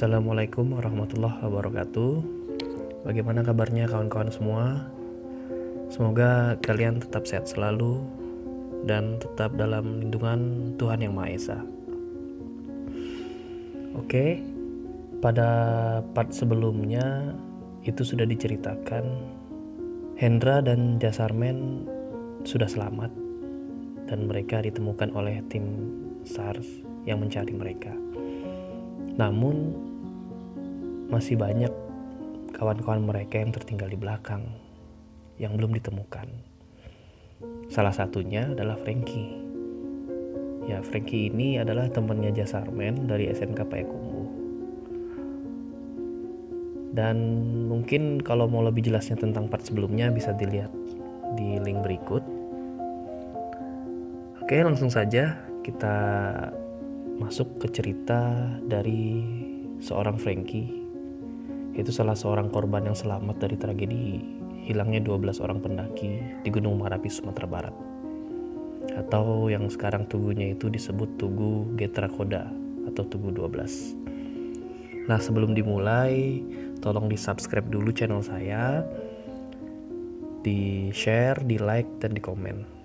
Assalamualaikum warahmatullahi wabarakatuh. Bagaimana kabarnya kawan-kawan semua? Semoga kalian tetap sehat selalu dan tetap dalam lindungan Tuhan Yang Maha Esa. Oke, pada part sebelumnya itu sudah diceritakan Hendra dan Jasarmen sudah selamat dan mereka ditemukan oleh tim SAR yang mencari mereka. Namun masih banyak kawan-kawan mereka yang tertinggal di belakang yang belum ditemukan. Salah satunya adalah Frankie. Ya, Frankie ini adalah temannya Jasarmen dari SMK Payakumbuh. Dan mungkin kalau mau lebih jelasnya tentang part sebelumnya bisa dilihat di link berikut. Oke, langsung saja kita masuk ke cerita dari seorang Frankie, yaitu salah seorang korban yang selamat dari tragedi hilangnya 12 orang pendaki di Gunung Merapi, Sumatera Barat, atau yang sekarang tugunya itu disebut Tugu Getrakoda atau Tugu 12. Nah, sebelum dimulai, tolong di subscribe dulu channel saya, di share, di like, dan di komen.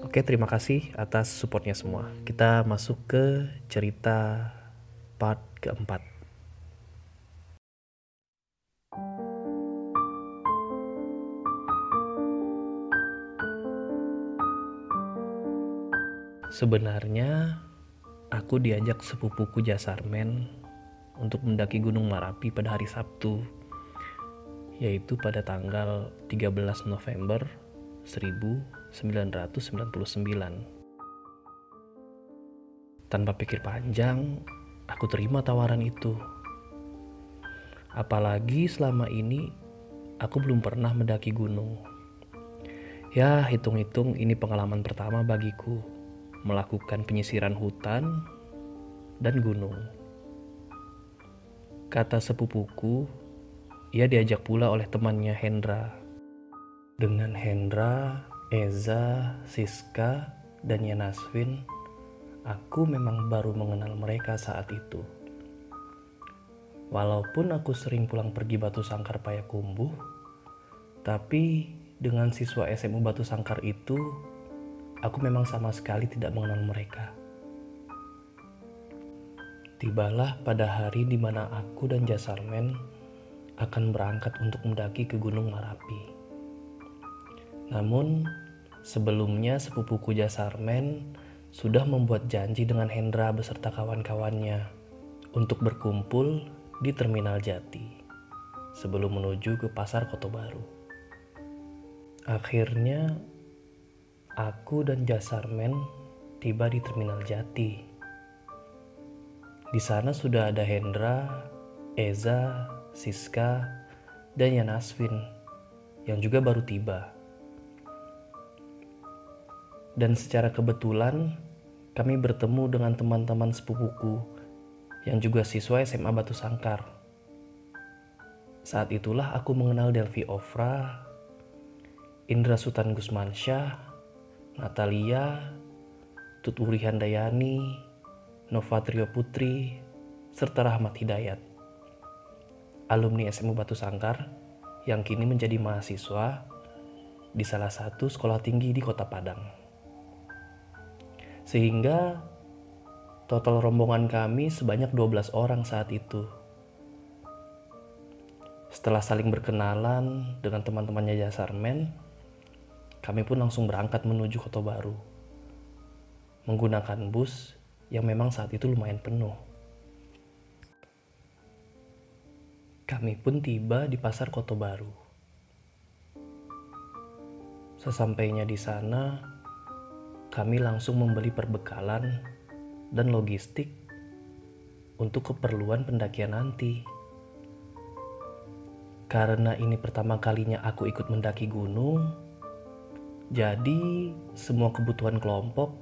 Oke, terima kasih atas supportnya semua. Kita masuk ke cerita part keempat. Sebenarnya aku diajak sepupuku Jasarmen untuk mendaki Gunung Merapi pada hari Sabtu, yaitu pada tanggal 13 November 1999. Tanpa pikir panjang, aku terima tawaran itu. Apalagi selama ini aku belum pernah mendaki gunung. Ya, hitung-hitung ini pengalaman pertama bagiku melakukan penyisiran hutan dan gunung. Kata sepupuku, ia diajak pula oleh temannya Hendra. Dengan Hendra, Eza, Siska, dan Yanaswin, aku memang baru mengenal mereka saat itu. Walaupun aku sering pulang pergi Batu Sangkar Payakumbuh, tapi dengan siswa SMU Batu Sangkar itu, aku memang sama sekali tidak mengenal mereka. Tibalah pada hari di mana aku dan Jasarmen akan berangkat untuk mendaki ke Gunung Merapi. Namun, sebelumnya sepupuku Jasarmen sudah membuat janji dengan Hendra beserta kawan-kawannya untuk berkumpul di Terminal Jati sebelum menuju ke Pasar Kota Baru. Akhirnya, aku dan Jasarmen tiba di Terminal Jati. Di sana sudah ada Hendra, Eza, Siska, dan Yanaswin yang juga baru tiba. Dan secara kebetulan kami bertemu dengan teman-teman sepupuku yang juga siswa SMA Batu Sangkar. Saat itulah aku mengenal Delvi Ofra, Indra Sutan Gusmansyah, Natalia, Tuturi Handayani, Nova Trio Putri, serta Rahmat Hidayat, alumni SMU Batu Sangkar yang kini menjadi mahasiswa di salah satu sekolah tinggi di Kota Padang. Sehingga total rombongan kami sebanyak 12 orang saat itu. Setelah saling berkenalan dengan teman-temannya Jasarmen, kami pun langsung berangkat menuju Kota Baru menggunakan bus yang memang saat itu lumayan penuh. Kami pun tiba di Pasar Kota Baru. Sesampainya di sana, kami langsung membeli perbekalan dan logistik untuk keperluan pendakian nanti. Karena ini pertama kalinya aku ikut mendaki gunung, jadi semua kebutuhan kelompok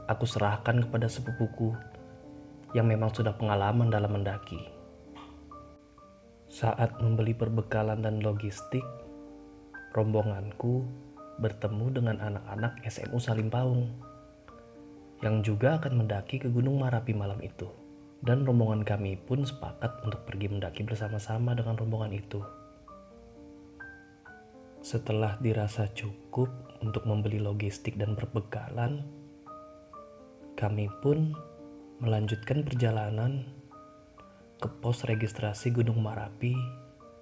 aku serahkan kepada sepupuku yang memang sudah pengalaman dalam mendaki. Saat membeli perbekalan dan logistik, rombonganku bertemu dengan anak-anak SMU Salim Paung yang juga akan mendaki ke Gunung Merapi malam itu Dan rombongan kami pun sepakat untuk pergi mendaki bersama-sama dengan rombongan itu. Setelah dirasa cukup untuk membeli logistik dan perbekalan, kami pun melanjutkan perjalanan ke pos registrasi Gunung Marapi,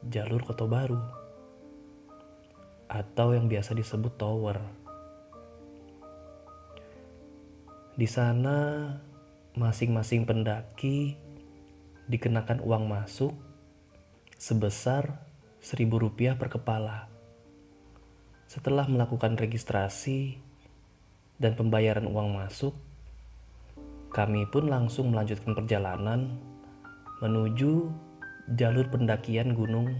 jalur Kota Baru, atau yang biasa disebut Tower. Di sana, masing-masing pendaki dikenakan uang masuk sebesar Rp1.000 per kepala. Setelah melakukan registrasi dan pembayaran uang masuk, kami pun langsung melanjutkan perjalanan menuju jalur pendakian gunung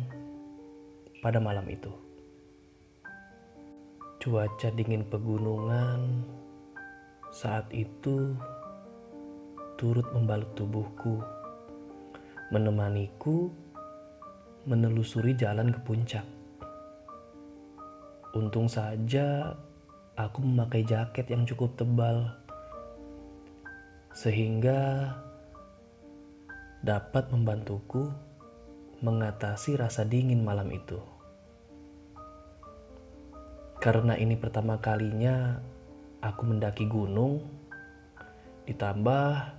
pada malam itu. Cuaca dingin pegunungan saat itu turut membalut tubuhku, menemaniku menelusuri jalan ke puncak. Untung saja aku memakai jaket yang cukup tebal, sehingga dapat membantuku mengatasi rasa dingin malam itu. Karena ini pertama kalinya aku mendaki gunung, ditambah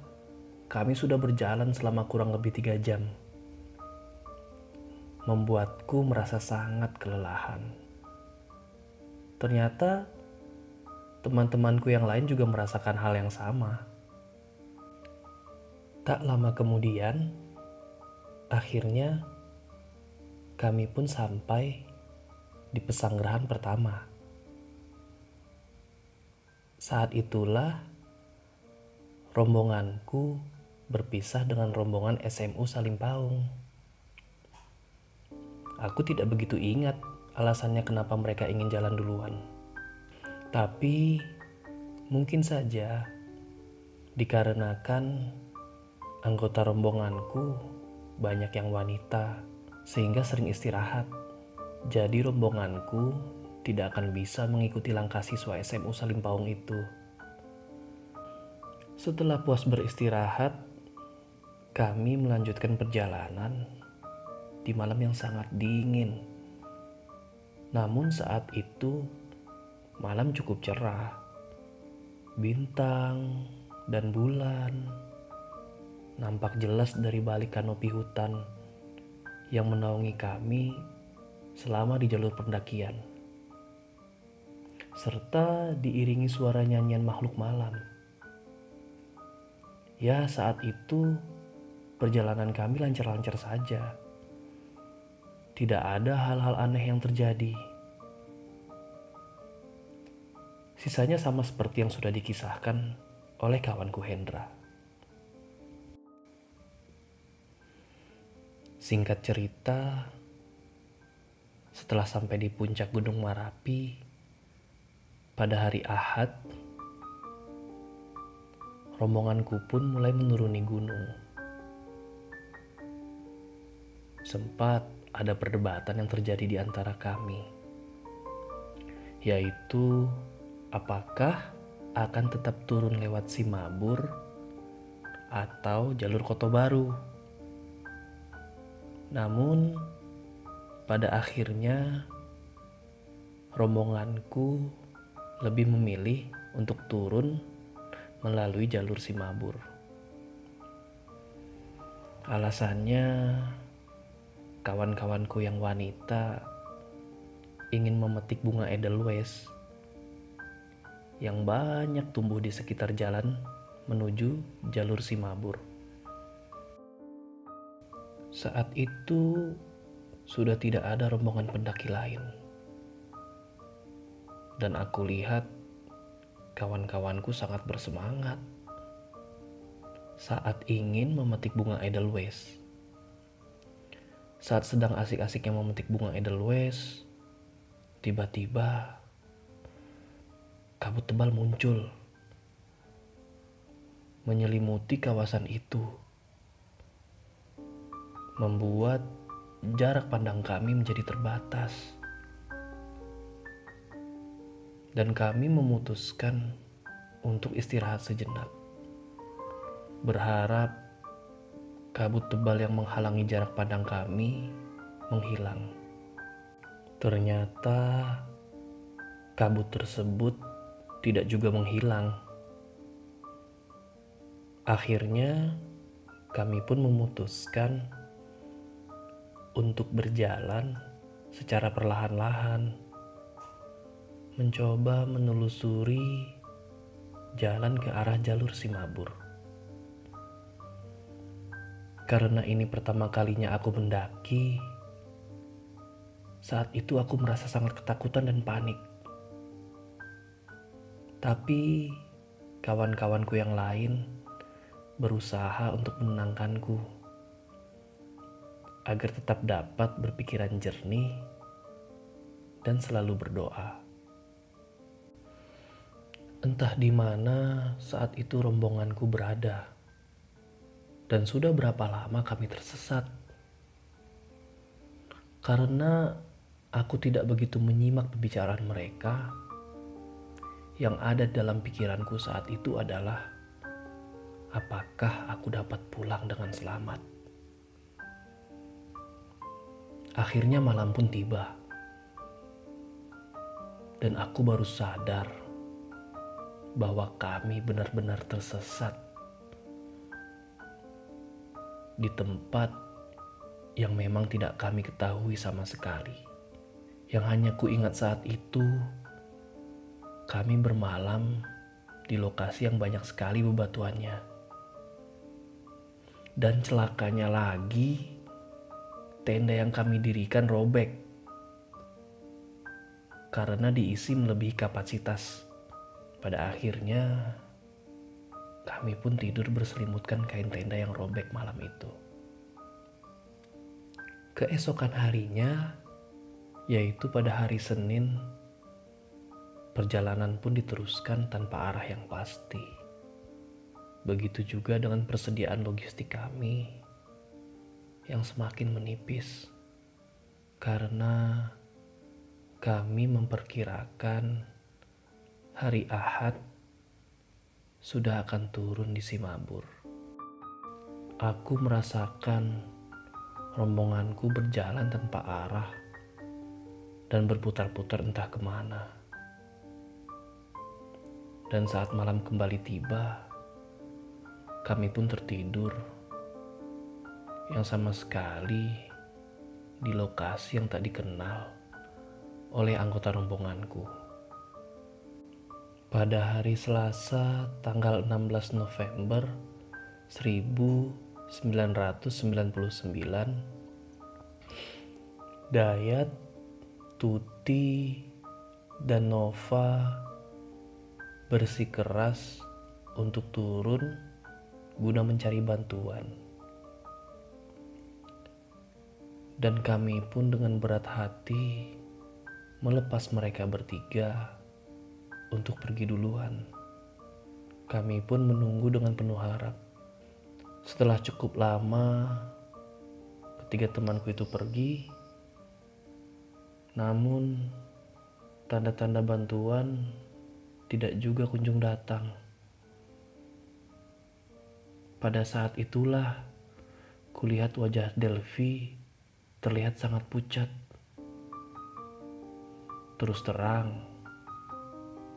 kami sudah berjalan selama kurang lebih 3 jam. Membuatku merasa sangat kelelahan. Ternyata teman-temanku yang lain juga merasakan hal yang sama. Tak lama kemudian, akhirnya kami pun sampai di pesanggerahan pertama. Saat itulah rombonganku berpisah dengan rombongan SMU Salimpaung. Aku tidak begitu ingat alasannya kenapa mereka ingin jalan duluan. Tapi mungkin saja dikarenakan anggota rombonganku banyak yang wanita, sehingga sering istirahat. Jadi rombonganku tidak akan bisa mengikuti langkah siswa SMU Salimpaung itu. Setelah puas beristirahat, kami melanjutkan perjalanan di malam yang sangat dingin. Namun saat itu malam cukup cerah. Bintang dan bulan nampak jelas dari balik kanopi hutan yang menaungi kami selama di jalur pendakian, serta diiringi suara nyanyian makhluk malam. Ya, saat itu perjalanan kami lancar-lancar saja. Tidak ada hal-hal aneh yang terjadi. Sisanya sama seperti yang sudah dikisahkan oleh kawanku Hendra. Singkat cerita, setelah sampai di puncak Gunung Marapi pada hari Ahad, rombonganku pun mulai menuruni gunung. Sempat ada perdebatan yang terjadi di antara kami, yaitu apakah akan tetap turun lewat Simabur atau jalur Kota Baru. Namun pada akhirnya rombonganku lebih memilih untuk turun melalui jalur Simabur. Alasannya, kawan-kawanku yang wanita ingin memetik bunga Edelweiss yang banyak tumbuh di sekitar jalan menuju jalur Simabur. Saat itu sudah tidak ada rombongan pendaki lain, dan aku lihat kawan-kawanku sangat bersemangat saat ingin memetik bunga Edelweiss. Saat sedang asik-asiknya memetik bunga Edelweiss, tiba-tiba kabut tebal muncul, menyelimuti kawasan itu, membuat jarak pandang kami menjadi terbatas. Dan kami memutuskan untuk istirahat sejenak, berharap Kabut tebal yang menghalangi jarak pandang kami menghilang. Ternyata kabut tersebut tidak juga menghilang. Akhirnya kami pun memutuskan untuk berjalan secara perlahan-lahan, mencoba menelusuri jalan ke arah jalur Simabur. Karena ini pertama kalinya aku mendaki, saat itu aku merasa sangat ketakutan dan panik. Tapi kawan-kawanku yang lain berusaha untuk menenangkanku agar tetap dapat berpikiran jernih dan selalu berdoa. Entah di mana saat itu rombonganku berada, dan sudah berapa lama kami tersesat. Karena aku tidak begitu menyimak pembicaraan mereka, yang ada dalam pikiranku saat itu adalah apakah aku dapat pulang dengan selamat. Akhirnya malam pun tiba, dan aku baru sadar bahwa kami benar-benar tersesat di tempat yang memang tidak kami ketahui sama sekali. Yang hanya ku ingat saat itu, kami bermalam di lokasi yang banyak sekali bebatuannya. Dan celakanya lagi, tenda yang kami dirikan robek karena diisi melebihi kapasitas. Pada akhirnya, kami pun tidur berselimutkan kain tenda yang robek malam itu. Keesokan harinya, yaitu pada hari Senin, perjalanan pun diteruskan tanpa arah yang pasti. Begitu juga dengan persediaan logistik kami yang semakin menipis, karena kami memperkirakan hari Ahad sudah akan turun di Simabur. Aku merasakan rombonganku berjalan tanpa arah dan berputar-putar entah kemana. Dan saat malam kembali tiba, kami pun tertidur yang sama sekali di lokasi yang tak dikenal oleh anggota rombonganku. Pada hari Selasa tanggal 16 November 1999, Dayat, Tuti, dan Nova bersikeras untuk turun guna mencari bantuan. Dan kami pun dengan berat hati melepas mereka bertiga untuk pergi duluan. Kami pun menunggu dengan penuh harap. Setelah cukup lama, ketiga temanku itu pergi, namun tanda-tanda bantuan tidak juga kunjung datang. Pada saat itulah kulihat wajah Delvi terlihat sangat pucat. Terus terang,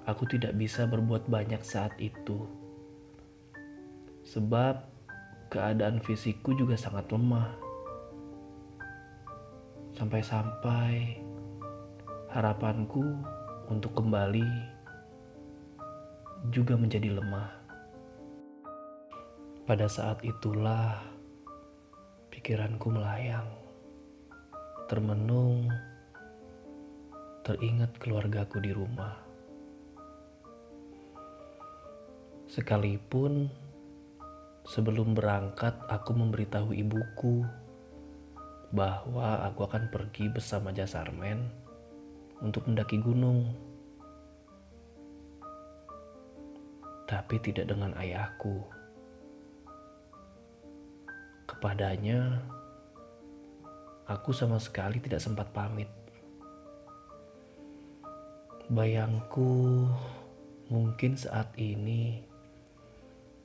aku tidak bisa berbuat banyak saat itu, sebab keadaan fisikku juga sangat lemah. Sampai-sampai harapanku untuk kembali juga menjadi lemah. Pada saat itulah pikiranku melayang, termenung, teringat keluargaku di rumah. Sekalipun sebelum berangkat aku memberitahu ibuku bahwa aku akan pergi bersama Jasarmen untuk mendaki gunung. Tapi tidak dengan ayahku. Kepadanya, aku sama sekali tidak sempat pamit. Bayangku, mungkin saat ini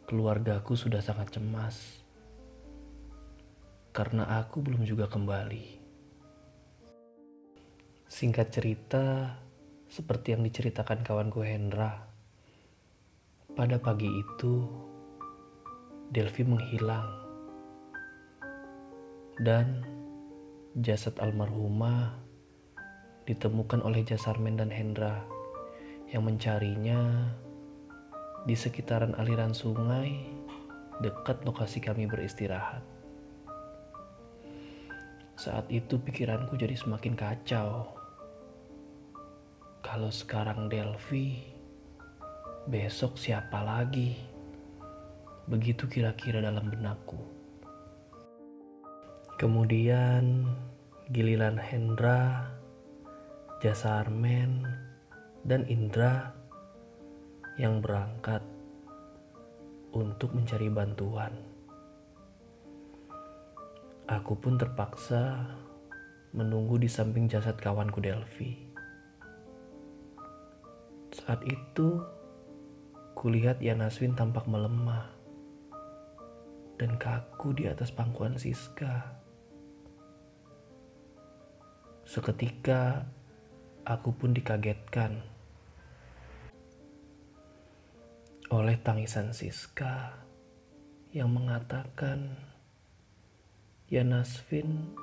keluargaku sudah sangat cemas. karena aku belum juga kembali. Singkat cerita, seperti yang diceritakan kawanku Hendra, pada pagi itu Delvi menghilang dan jasad almarhumah ditemukan oleh Jasarmen dan Hendra yang mencarinya di sekitaran aliran sungai dekat lokasi kami beristirahat. Saat itu pikiranku jadi semakin kacau. Kalau sekarang Delvi, besok siapa lagi? Begitu kira-kira dalam benakku. Kemudian giliran Hendra, Jasarmen, dan Indra yang berangkat untuk mencari bantuan. Aku pun terpaksa menunggu di samping jasad kawanku Delvi. Saat itu, kulihat Yanaswin tampak melemah dan kaku di atas pangkuan Siska. Seketika, aku pun dikagetkan oleh tangisan Siska yang mengatakan Yanaswin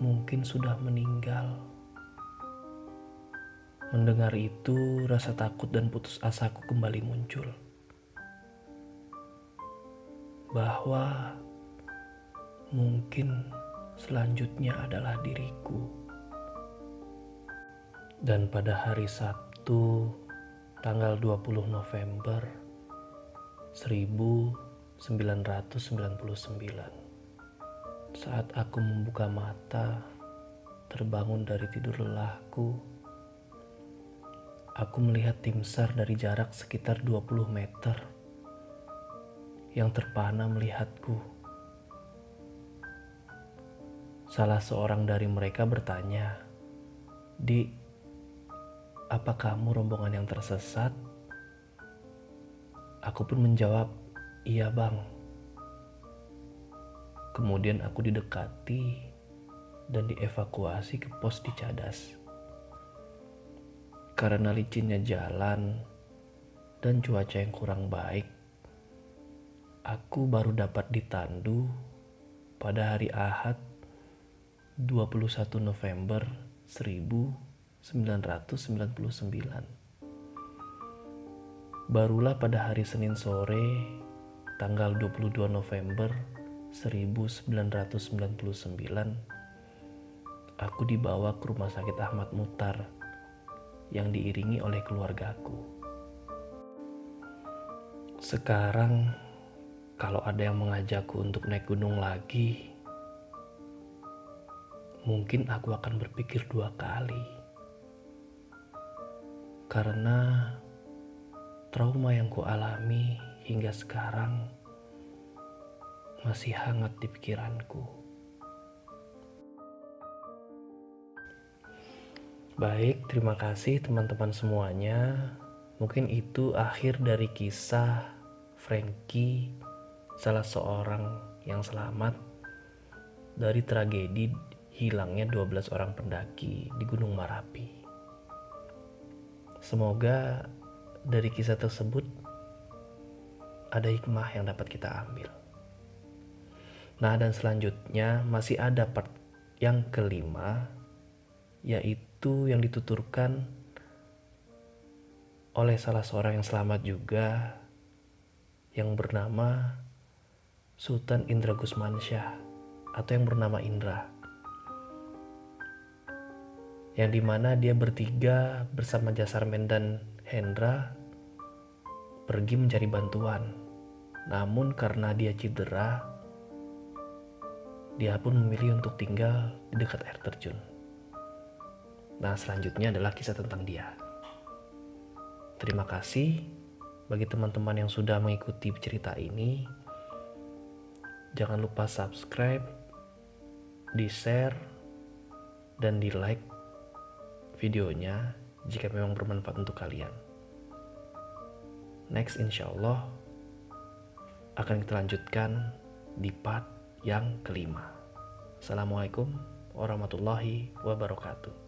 mungkin sudah meninggal. Mendengar itu, rasa takut dan putus asaku kembali muncul. Bahwa mungkin selanjutnya adalah diriku. Dan pada hari Sabtu, tanggal 20 November 1999, saat aku membuka mata, terbangun dari tidur lelahku, aku melihat tim SAR dari jarak sekitar 20 meter yang terpana melihatku. Salah seorang dari mereka bertanya, "Dik, apa kamu rombongan yang tersesat?" Aku pun menjawab, "Iya bang." Kemudian aku didekati dan dievakuasi ke pos di Cadas. Karena licinnya jalan dan cuaca yang kurang baik, aku baru dapat ditandu pada hari Ahad 21 November 1999. Barulah pada hari Senin sore, tanggal 22 November 1999, aku dibawa ke Rumah Sakit Ahmad Muhtar yang diiringi oleh keluargaku. Sekarang, kalau ada yang mengajakku untuk naik gunung lagi, mungkin aku akan berpikir 2 kali. Karena trauma yang kualami hingga sekarang masih hangat di pikiranku. Baik, terima kasih teman-teman semuanya. Mungkin itu akhir dari kisah Frankie, salah seorang yang selamat dari tragedi hilangnya 12 orang pendaki di Gunung Merapi. Semoga dari kisah tersebut ada hikmah yang dapat kita ambil. Nah, dan selanjutnya masih ada part yang kelima, yaitu yang dituturkan oleh salah seorang yang selamat juga, yang bernama Sultan Indra Gusmansyah atau yang bernama Indra, yang dimana dia bertiga bersama Jasarmen dan Hendra pergi mencari bantuan. Namun karena dia cedera, dia pun memilih untuk tinggal di dekat air terjun. Nah, selanjutnya adalah kisah tentang dia. Terima kasih bagi teman-teman yang sudah mengikuti cerita ini. Jangan lupa subscribe, di-share, dan di-like videonya jika memang bermanfaat untuk kalian. Next, insya Allah akan kita lanjutkan di part yang kelima. Assalamualaikum warahmatullahi wabarakatuh.